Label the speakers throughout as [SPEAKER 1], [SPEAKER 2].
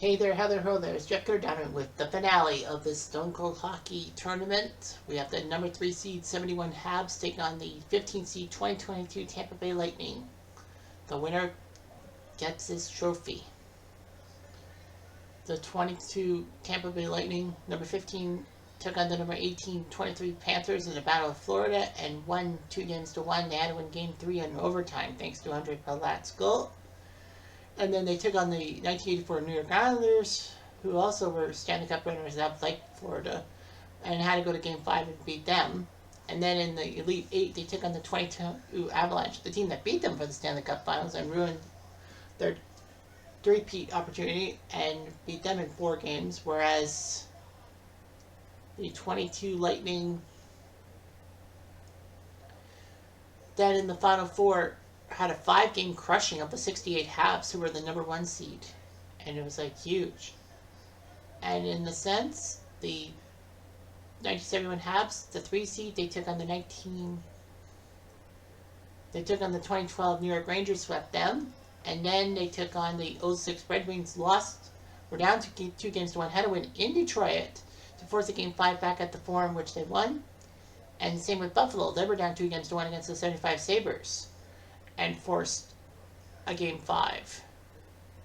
[SPEAKER 1] Hey there, Heather Ho there. It's Jeff Giordano with the finale of the Stone Cold Hockey Tournament. We have the number 3 seed 71 Habs taking on the 15 seed 2022 Tampa Bay Lightning. The winner gets his trophy. The 22 Tampa Bay Lightning, number 15, took on the number 18 23 Panthers in the Battle of Florida and won 2-1. They had to win Game 3 in overtime thanks to Andre Palat's goal. And then they took on the 1984 New York Islanders, who also were Stanley Cup runners-up like Florida, and had to go to Game 5 and beat them. And then in the Elite Eight, they took on the 22 Avalanche, the team that beat them for the Stanley Cup Finals, and ruined their three-peat opportunity and beat them in 4 games, whereas the 22 Lightning, then in the Final Four, had a 5-game crushing of the 68 Habs, who were the number 1 seed, and it was like huge. And in the sense, the 1971 Habs, the 3 seed, they took on the 2012 New York Rangers, swept them, and then they took on the 06 Red Wings, were down to 2-1, had to win in Detroit to force a Game 5 back at the Forum, which they won. And same with Buffalo, they were down 2-1 against the 75 Sabres and forced a Game 5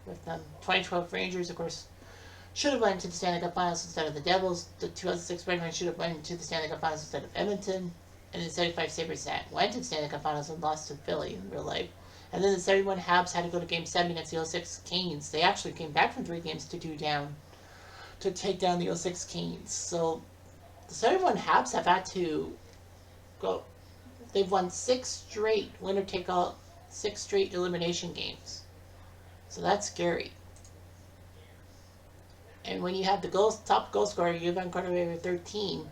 [SPEAKER 1] with them. 2012 Rangers, of course, should have went to the Stanley Cup Finals instead of the Devils. The 2006 Red Wings should have went to the Stanley Cup Finals instead of Edmonton. And the 75 Sabres that went to the Stanley Cup Finals and lost to Philly in real life. And then the 71 Habs had to go to Game 7 against the 06 Canes. They actually came back from 3 games to 2 down to take down the 06 Canes. So the 71 Habs have had to go. They've won 6 straight winner-take-all, 6 straight elimination games. So that's scary. And when you have the top goal scorer, Yvan Cordova with 13,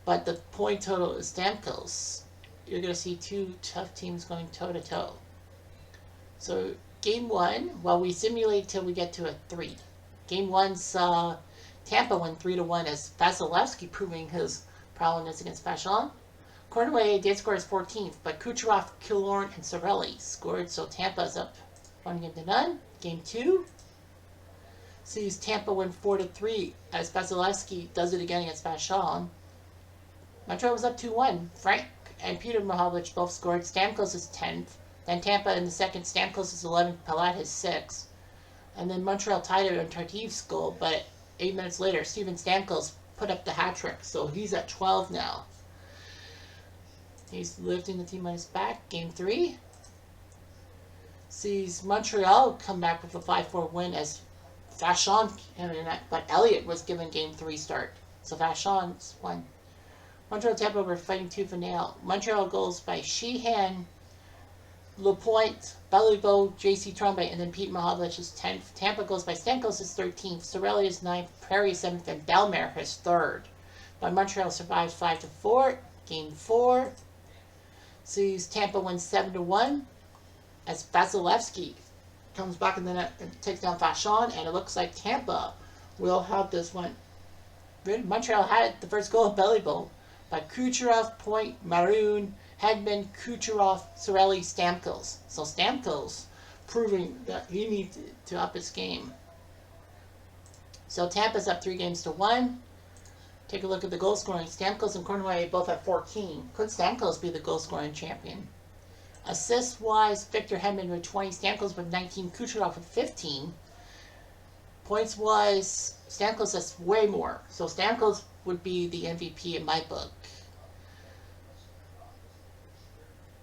[SPEAKER 1] but the point total is Stamkos, you're going to see 2 tough teams going toe-to-toe. So Game 1, well, we simulate till we get to a 3. Game 1 saw Tampa win 3-1 as Vasilevsky proving his prowess against Vachon. Cornway did score his 14th, but Kucherov, Killorn, and Cirelli scored, so Tampa's up 1-0. Game 2 sees Tampa win 4-3 as Vasilevsky does it again against Vachon. Montreal was up 2-1. Frank and Peter Mahovlich both scored. Stamkos is 10th. Then Tampa in the second. Stamkos is 11th. Palat is 6th. And then Montreal tied it on Tardif's goal, but 8 minutes later, Steven Stamkos put up the hat trick, so he's at 12 now. He's lifting the team on his back. Game 3 sees Montreal come back with a 5-4 win as Vachon, but Elliott was given Game 3 start. So Vachon's won. Montreal Tampa were fighting tooth and nail. Montreal goals by Sheehan, LaPointe, Beliveau, J.C. Tremblay, and then Pete Mahovlich is 10th. Tampa goes by Stamkos is 13th. Cirelli is 9th. Prairie is 7th. And Bellemare is 3rd. But Montreal survives 5-4. Game 4 sees Tampa win 7-1 as Vasilevsky comes back in the net and takes down Vachon, and it looks like Tampa will have this one. Montreal had the first goal of Beliveau by Kucherov, Point, Maroon, Hedman, Kucherov, Cirelli, Stamkos. So Stamkos proving that he needs to up his game. So Tampa's up 3-1. Take a look at the goal scoring. Stamkos and Cornway both have 14. Could Stamkos be the goal scoring champion? Assist wise, Victor Hedman with 20, Stamkos with 19, Kucherov with 15. Points wise, Stamkos has way more. So Stamkos would be the MVP in my book.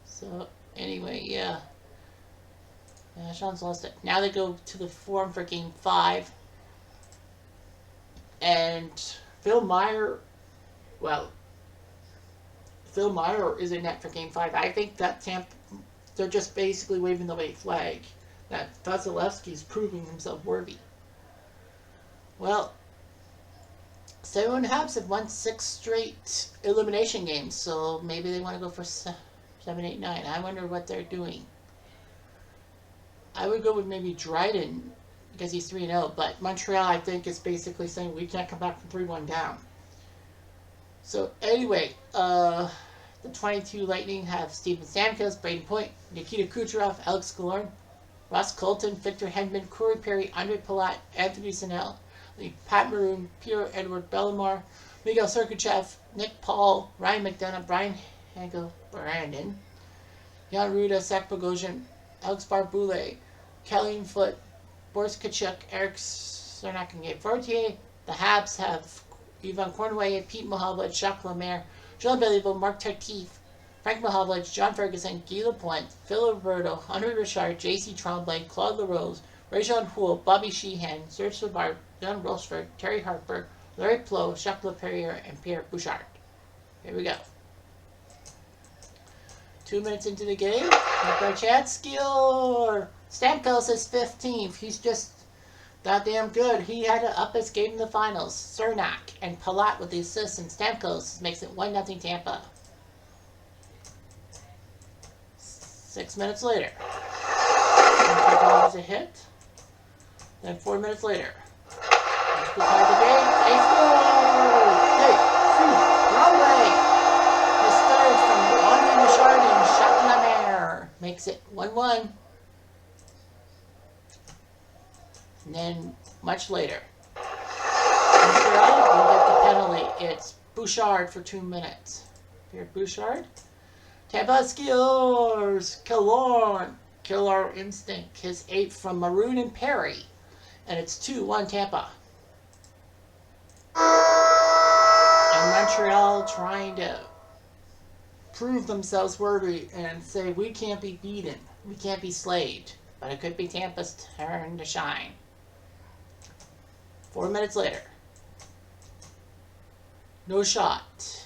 [SPEAKER 1] So anyway, yeah. Sean's lost it. Now they go to the Forum for Game 5. And Phil Meyer is in net for Game 5. I think that they're just basically waving the white flag that Vasilevsky's proving himself worthy. Well, 71 Habs have won 6 straight elimination games, so maybe they want to go for 7, 8, 9. I wonder what they're doing. I would go with maybe Dryden because he's 3-0, but Montreal, I think, is basically saying we can't come back from 3-1 down. So anyway, the 22 Lightning have Steven Stamkos, Brayden Point, Nikita Kucherov, Alex Killorn, Ross Colton, Victor Hedman, Corey Perry, Andre Palat, Anthony Zanel, Pat Maroon, Pierre Edward Bellemare, Miguel Sergachev, Nick Paul, Ryan McDonough, Brian Hagel, Brandon, Jan Ruda, Zach Bogosian, Alex Barboulay, Kelly Foote, Boris Kachuk, Eric Cernak, and Gabe Fortier. The Habs have Yvonne Cornway, Pete Mahovlich, Jacques Lemaire, Jean Beliveau, Mark Tardif, Frank Mahovlich, John Ferguson, Guy Lapointe, Phil Roberto, Henri Richard, J.C. Tremblay, Claude LaRose, Rajon Houle, Bobby Sheehan, Serge Savard, John Rochefort, Terry Harper, Larry Plot, Jacques Laperriere, and Pierre Bouchard. Here we go. 2 minutes into the game, Barchatsky or Stamkos is 15th. He's just that damn good. He had to up his game in the finals. Cernak and Palat with the assists, and Stamkos makes it 1-0 Tampa. 6 minutes later, Tampa a hit. Then 4 minutes later, let's go tie the game. They score! Hey, Broadway! His third from Henri Richard and Jacques Lemaire makes it 1-1. And then, much later, Montreal will get the penalty. It's Bouchard for 2 minutes. Here, Bouchard. Tampa scores! Killer Instinct. His 8th from Maroon and Perry. And it's 2-1 Tampa. And Montreal trying to prove themselves worthy and say, we can't be beaten. We can't be slayed. But it could be Tampa's turn to shine. 4 minutes later. No shot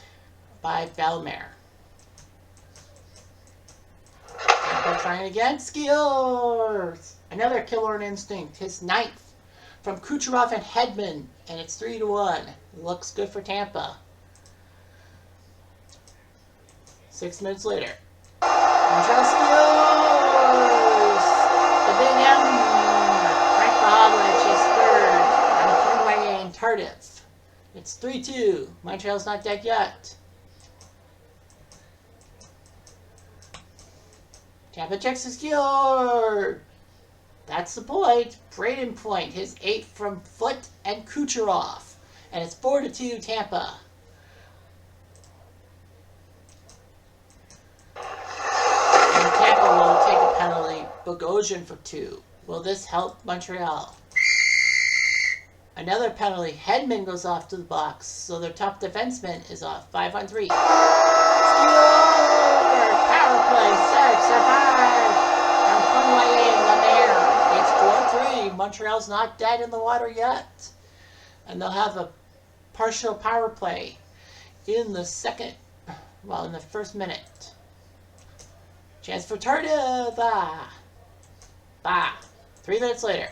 [SPEAKER 1] by Bellemare. Tampa trying again. Scores! Another Killer Instinct. His 9th from Kucherov and Hedman. And it's 3-1. Looks good for Tampa. 6 minutes later. Montreal scores! The Big M. Frank Mahovlich is 3rd. And Cornway and Tardif. It's 3-2. Montreal's not dead yet. Tampa checks the score. That's the point. Braden Point, his 8th from Foote and Kucherov. And it's 4-2 Tampa. And Tampa will take a penalty. Bogosian for 2. Will this help Montreal? Another penalty. Hedman goes off to the box, so their top defenseman is off. 5-on-3. Power play, 6-5. And Cornway and Lemaire. It's 4-3. Montreal's not dead in the water yet. And they'll have a partial power play in the in the first minute. Chance for Tardif. 3 minutes later.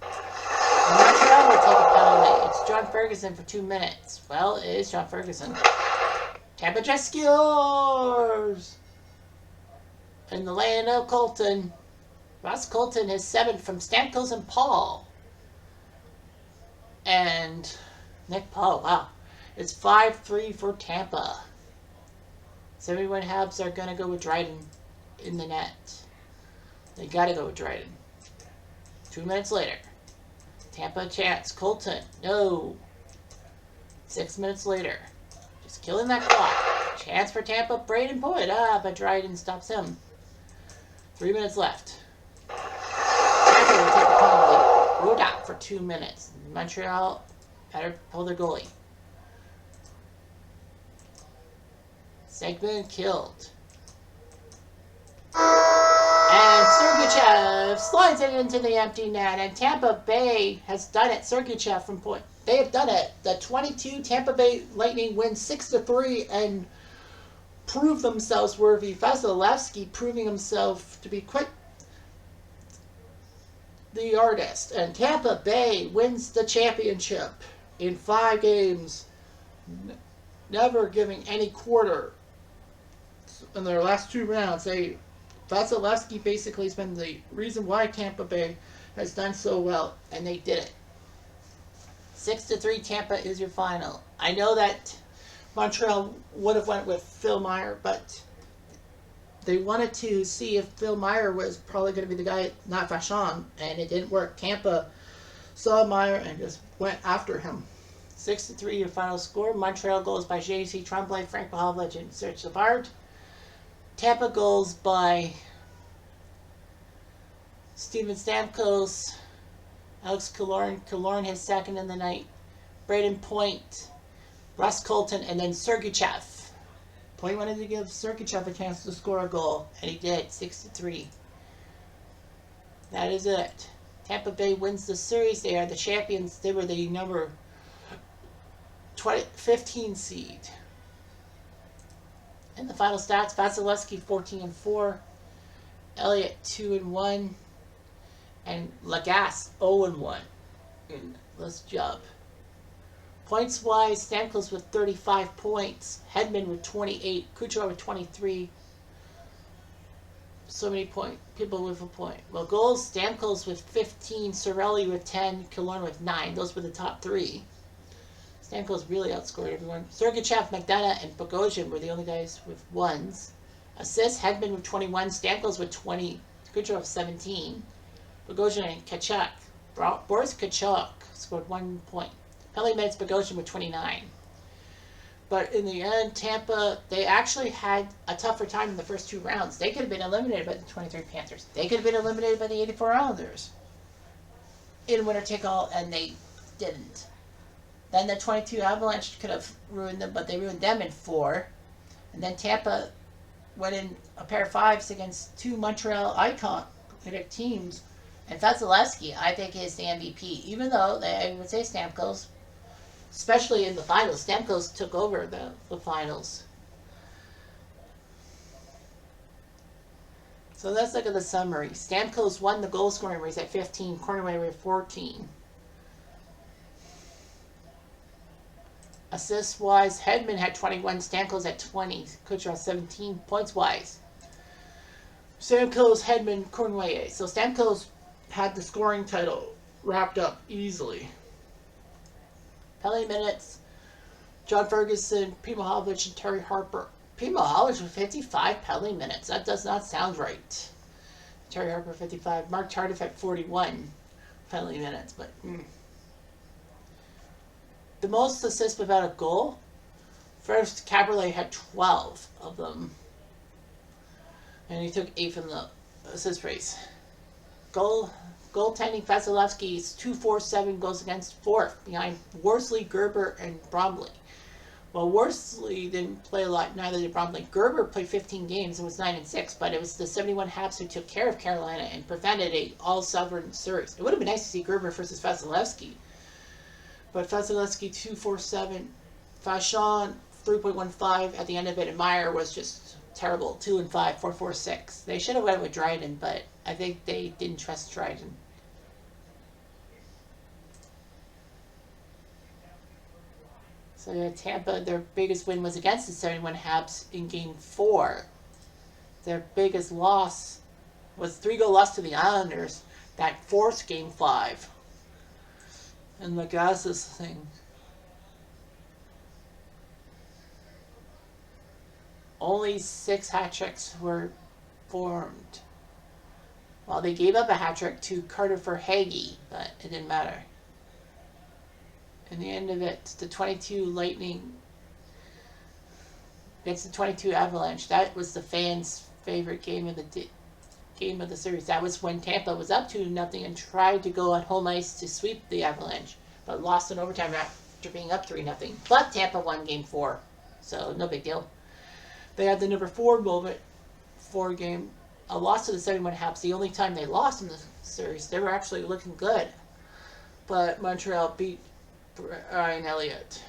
[SPEAKER 1] And Montreal will take a penalty. It's John Ferguson for 2 minutes. Well, it is John Ferguson. Tampa just scores! In the land of Colton. Ross Colton is 7th from Stamkos and Paul. And Nick Paul, wow. It's 5-3 for Tampa. 71 Habs are going to go with Dryden in the net. They got to go with Dryden. 2 minutes later. Tampa chance. Colton. No. 6 minutes later. Just killing that clock. Chance for Tampa. Braden Point. But Dryden stops him. 3 minutes left. Tampa will take a penalty. Rode out for 2 minutes. Montreal better pull their goalie. Segment killed. And Sergachev slides it into the empty net, and Tampa Bay has done it. Sergachev from point. They have done it. The 22 Tampa Bay Lightning win 6-3 and prove themselves worthy. Vasilevsky proving himself to be quite the artist. And Tampa Bay wins the championship in 5 games, never giving any quarter in their last 2 rounds. Vasilevsky basically has been the reason why Tampa Bay has done so well, and they did it. 6-3 Tampa is your final. I know that Montreal would have went with Phil Meyer, but they wanted to see if Phil Meyer was probably going to be the guy, not Vachon, and it didn't work. Tampa saw Meyer and just went after him. 6-3 your final score. Montreal goals by J.C. Tremblay, Frank Mahovlich, and Serge Savard. Tampa goals by Steven Stamkos, Alex Killorn. Killorn his second in the night. Braden Point, Russ Colton, and then Sergachev. Point wanted to give Sergachev a chance to score a goal, and he did, 6-3. That is it. Tampa Bay wins the series. They are the champions. They were the number 15 seed. And the final stats: Vasilevsky 14-4, Elliott 2-1, and Lagasse 0-1 in this job. Points wise, Stamkos with 35 points, Hedman with 28, Kucherov with 23. So many people with a point. Well, goals, Stamkos with 15, Cirelli with 10, Killorn with 9. Those were the top three. Stamkos really outscored everyone. Sergachev, McDonough, and Bogosian were the only guys with ones. Assists, Hedman with 21, Stamkos with 20, Kucherov 17. Bogosian and Tkachuk. Boris Tkachuk scored 1 point. Penalty minutes, Bogosian with 29. But in the end, Tampa, they actually had a tougher time in the first two rounds. They could have been eliminated by the 23 Panthers. They could have been eliminated by the 84 Islanders in winner take all, and they didn't. Then the 22 Avalanche could have ruined them, but they ruined them in 4. And then Tampa went in a pair of fives against two Montreal iconic teams. And Vasilevsky, I think, is the MVP. Even though I would say Stamkos, especially in the finals, Stamkos took over the finals. So let's look at the summary. Stamkos won the goal scoring race at 15, Cornway with 14. Assists wise, Hedman had 21, Stamkos at 20, Kucherov 17. Points wise, Stamkos, Hedman, Cornway. So Stamkos had the scoring title wrapped up easily. Penalty minutes, John Ferguson, Primo Havlich, and Terry Harper. Primo Havlich with 55 penalty minutes. That does not sound right. Terry Harper 55. Mark Tardif at 41 penalty minutes. But the most assists without a goal, first Caberlet had 12 of them. And he took 8 from the assist race. Goaltending, Vasilevsky's 2-4-7 goes against 4th behind Worsley, Gerber, and Bromley. Well, Worsley didn't play a lot, neither did Bromley. Gerber played 15 games and was 9-6, but it was the 71 Habs who took care of Carolina and prevented a all-sovereign series. It would have been nice to see Gerber versus Vasilevsky. But Vasilevsky 2-4-7, Vachon 3.15 at the end of it, and Meyer was just terrible, 2-5, 4-4-6. They should have went with Dryden, but I think they didn't trust Dryden. So yeah, Tampa, their biggest win was against the 71 Habs in Game 4. Their biggest loss was 3-goal loss to the Islanders that forced Game 5. And Lagasse's thing. Only 6 hat tricks were formed. Well, they gave up a hat trick to Carter Verhaeghe, but it didn't matter. In the end of it, the 22 Lightning against the 22 Avalanche. That was the fans' favorite game of the series. That was when Tampa was up 2-0 and tried to go on home ice to sweep the Avalanche, but lost in overtime after being up 3-0. But Tampa won Game 4, so no big deal. They had the number 4 moment, 4 game, a loss to the 71 Habs. The only time they lost in the series, they were actually looking good. But Montreal beat Brian Elliott,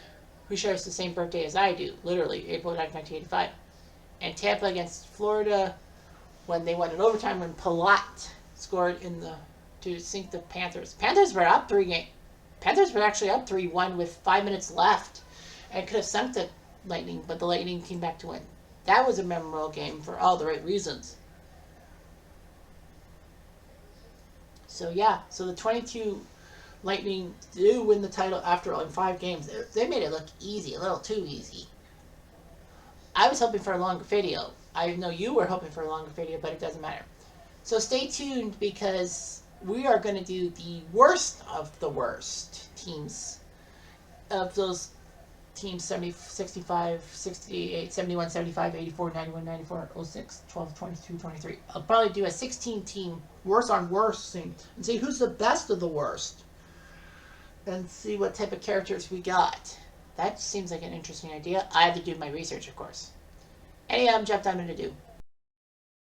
[SPEAKER 1] who shares the same birthday as I do, literally, April 9, 1985. And Tampa against Florida, when they won in overtime, when Palat scored to sink the Panthers. Panthers were up 3 games. Panthers were actually up 3-1 with 5 minutes left and could have sunk the Lightning, but the Lightning came back to win. That was a memorable game for all the right reasons. So yeah, so the 22 Lightning do win the title after all in 5 games. They made it look easy, a little too easy. I was hoping for a longer video. I know you were hoping for a longer video, but it doesn't matter. So stay tuned because we are going to do the worst of the worst teams of those teams 70, 65, 68, 71, 75, 84, 91, 94, 06, 12, 22, 23. I'll probably do a 16 team worst on worst thing and see who's the best of the worst and see what type of characters we got. That seems like an interesting idea. I have to do my research, of course. Anyhow, I'm Jeff Diamond to do.